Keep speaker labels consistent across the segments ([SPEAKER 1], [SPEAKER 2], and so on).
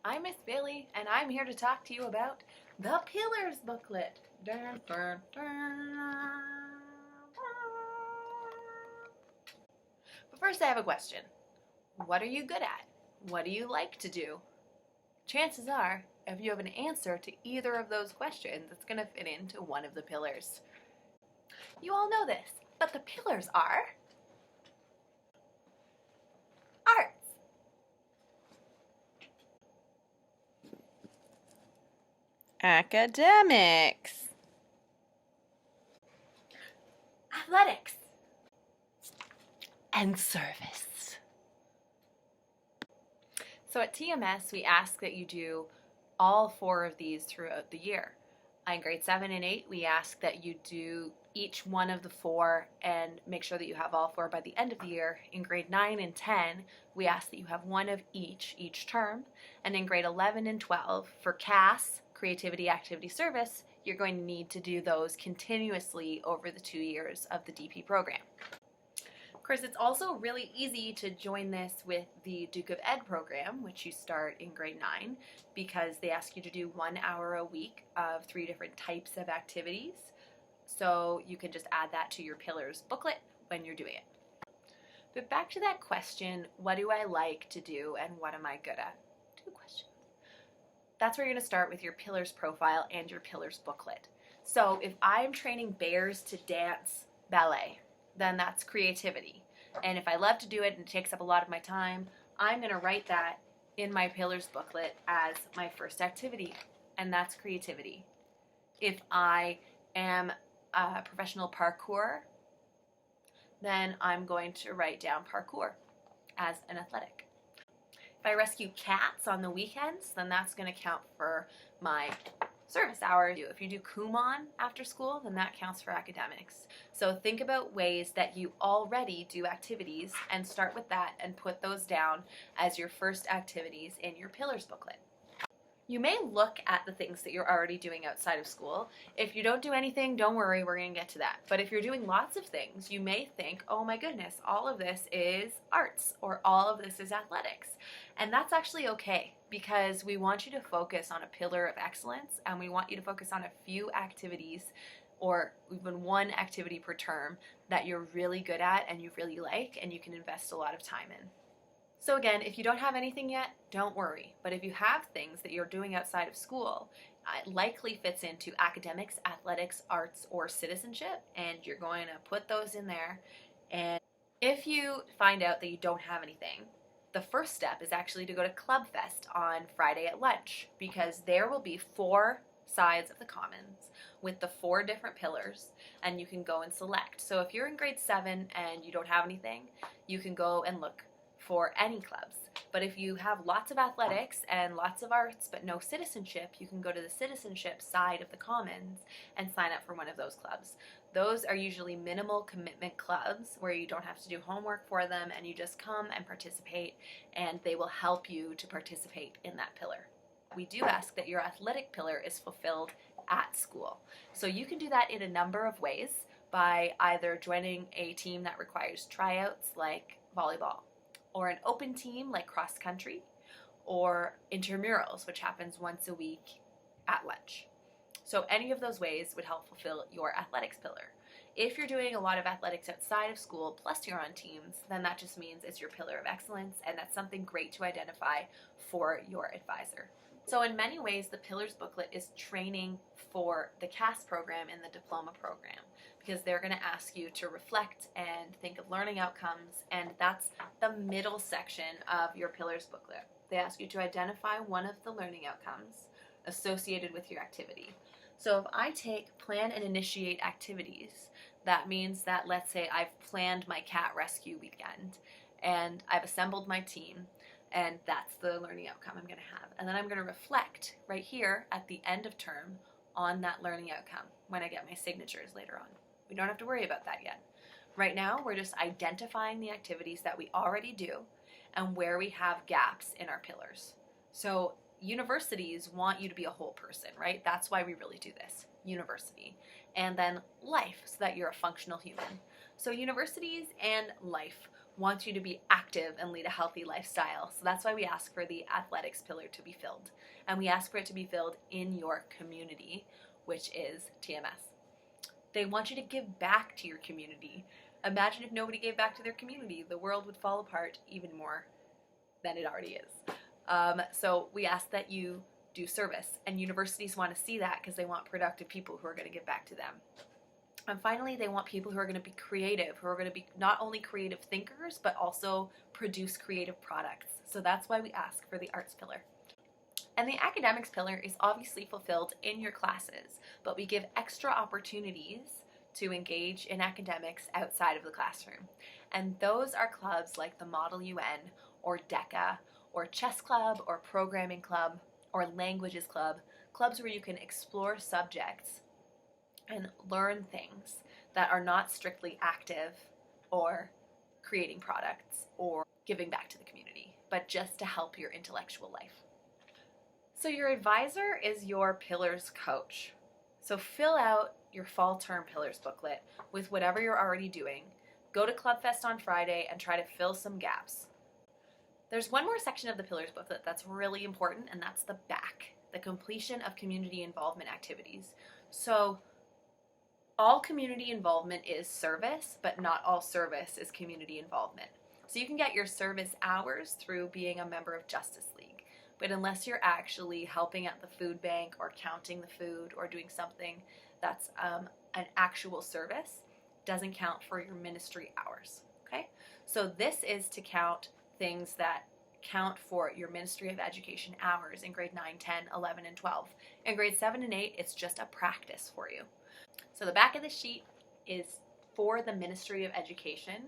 [SPEAKER 1] I'm Miss Billy, and I'm here to talk to you about the Pillars Booklet. Dun, dun, dun. But first, I have a question. What are you good at? What do you like to do? Chances are, if you have an answer to either of those questions, it's going to fit into one of the pillars. You all know this, but the pillars are arts,
[SPEAKER 2] academics,
[SPEAKER 1] athletics, and service. So at TMS, we ask that you do all four of these throughout the year. In grade 7 and 8, we ask that you do each one of the four and make sure that you have all four by the end of the year. In grade 9 and 10, we ask that you have one of each term. And in grade 11 and 12, for CAS, Creativity, Activity, Service, you're going to need to do those continuously over the 2 years of the DP program. Of course, it's also really easy to join this with the Duke of Ed program, which you start in grade 9, because they ask you to do 1 hour a week of 3 different types of activities. So you can just add that to your Pillars booklet when you're doing it. But back to that question, what do I like to do and what am I good at? 2 questions. That's where you're going to start with your Pillars profile and your Pillars booklet. So if I'm training bears to dance ballet, then that's creativity. And if I love to do it and it takes up a lot of my time, I'm going to write that in my Pillars booklet as my first activity, and that's creativity. If I am a professional parkour, then I'm going to write down parkour as an athletic. If I rescue cats on the weekends, then that's going to count for my service hours. If you do Kumon after school, then that counts for academics. So think about ways that you already do activities and start with that and put those down as your first activities in your Pillars booklet. You may look at the things that you're already doing outside of school. If you don't do anything, don't worry, we're going to get to that. But if you're doing lots of things, you may think, oh my goodness, all of this is arts or all of this is athletics. And that's actually okay, because we want you to focus on a pillar of excellence, and we want you to focus on a few activities or even one activity per term that you're really good at and you really like and you can invest a lot of time in. So again, if you don't have anything yet, don't worry. But if you have things that you're doing outside of school, it likely fits into academics, athletics, arts, or citizenship, and you're going to put those in there. And if you find out that you don't have anything, the first step is actually to go to Club Fest on Friday at lunch, because there will be 4 sides of the commons with the 4 different pillars, and you can go and select. So if you're in grade 7 and you don't have anything, you can go and look for any clubs. But if you have lots of athletics and lots of arts but no citizenship, you can go to the citizenship side of the commons and sign up for one of those clubs. Those are usually minimal commitment clubs where you don't have to do homework for them and you just come and participate, and they will help you to participate in that pillar. We do ask that your athletic pillar is fulfilled at school. So you can do that in a number of ways, by either joining a team that requires tryouts like volleyball, or an open team like cross country, or intramurals, which happens once a week at lunch. So any of those ways would help fulfill your athletics pillar. If you're doing a lot of athletics outside of school, plus you're on teams, then that just means it's your pillar of excellence, and that's something great to identify for your advisor. So in many ways, the Pillars booklet is training for the CAS program in the diploma program, because they're going to ask you to reflect and think of learning outcomes, and that's the middle section of your Pillars booklet. They ask you to identify one of the learning outcomes associated with your activity. So if I take plan and initiate activities, that means that, let's say I've planned my cat rescue weekend and I've assembled my team, and that's the learning outcome I'm going to have. And then I'm going to reflect right here at the end of term on that learning outcome when I get my signatures later on. We don't have to worry about that yet. Right now, we're just identifying the activities that we already do and where we have gaps in our pillars. So universities want you to be a whole person, right? That's why we really do this, university. And then life, so that you're a functional human. So universities and life wants you to be active and lead a healthy lifestyle. So that's why we ask for the athletics pillar to be filled. And we ask for it to be filled in your community, which is TMS. They want you to give back to your community. Imagine if nobody gave back to their community. The world would fall apart even more than it already is. So we ask that you do service, and universities want to see that because they want productive people who are going to give back to them. And finally, they want people who are going to be creative, who are going to be not only creative thinkers, but also produce creative products. So that's why we ask for the arts pillar. And the academics pillar is obviously fulfilled in your classes, but we give extra opportunities to engage in academics outside of the classroom. And those are clubs like the Model UN or DECA or chess club or programming club or languages club, clubs where you can explore subjects and learn things that are not strictly active or creating products or giving back to the community, but just to help your intellectual life. So your advisor is your Pillars coach. So fill out your fall term Pillars booklet with whatever you're already doing. Go to Club Fest on Friday and try to fill some gaps. There's one more section of the Pillars booklet that's really important, and that's the back, the completion of community involvement activities. So all community involvement is service, but not all service is community involvement. So you can get your service hours through being a member of Justice League, but unless you're actually helping at the food bank or counting the food or doing something that's an actual service, doesn't count for your ministry hours, okay? So this is to count things that count for your Ministry of Education hours in grade 9, 10, 11, and 12. In grade 7 and 8, it's just a practice for you. So the back of the sheet is for the Ministry of Education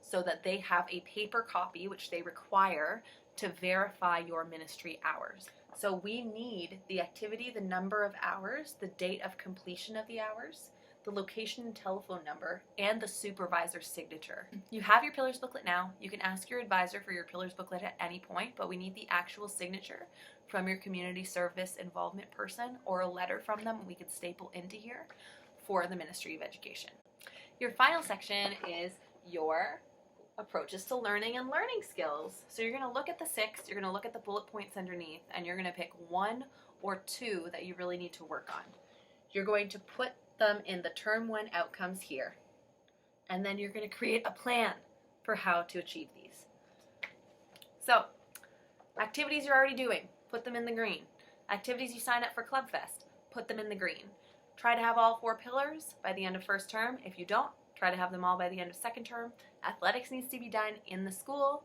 [SPEAKER 1] so that they have a paper copy, which they require to verify your ministry hours. So we need the activity, the number of hours, the date of completion of the hours, the location and telephone number, and the supervisor's signature. You have your Pillars booklet now. You can ask your advisor for your Pillars booklet at any point, but we need the actual signature from your community service involvement person or a letter from them we could staple into here for the Ministry of Education. Your final section is your approaches to learning and learning skills. So you're going to look at the 6, you're going to look at the bullet points underneath, and you're going to pick 1 or 2 that you really need to work on. You're going to put them in the term 1 outcomes here, and then you're going to create a plan for how to achieve these. So activities you're already doing, put them in the green. Activities you sign up for Club Fest, put them in the green. Try to have all 4 pillars by the end of first term. If you don't, try to have them all by the end of second term. Athletics needs to be done in the school.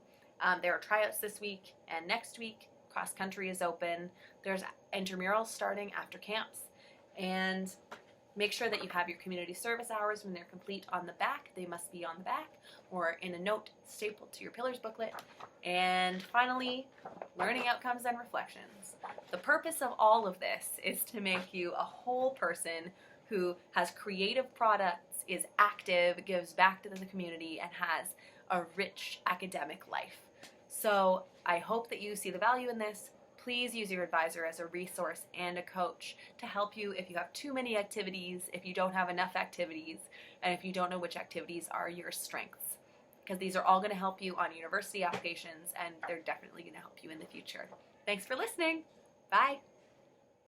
[SPEAKER 1] There are tryouts this week and next week. Cross country is open. There's intramurals starting after camps. And make sure that you have your community service hours when they're complete on the back. They must be on the back or in a note stapled to your Pillars booklet. And finally, learning outcomes and reflections. The purpose of all of this is to make you a whole person who has creative products, is active, gives back to the community, and has a rich academic life. So I hope that you see the value in this. Please use your advisor as a resource and a coach to help you if you have too many activities, if you don't have enough activities, and if you don't know which activities are your strengths. Because these are all going to help you on university applications, and they're definitely going to help you in the future. Thanks for listening. Bye.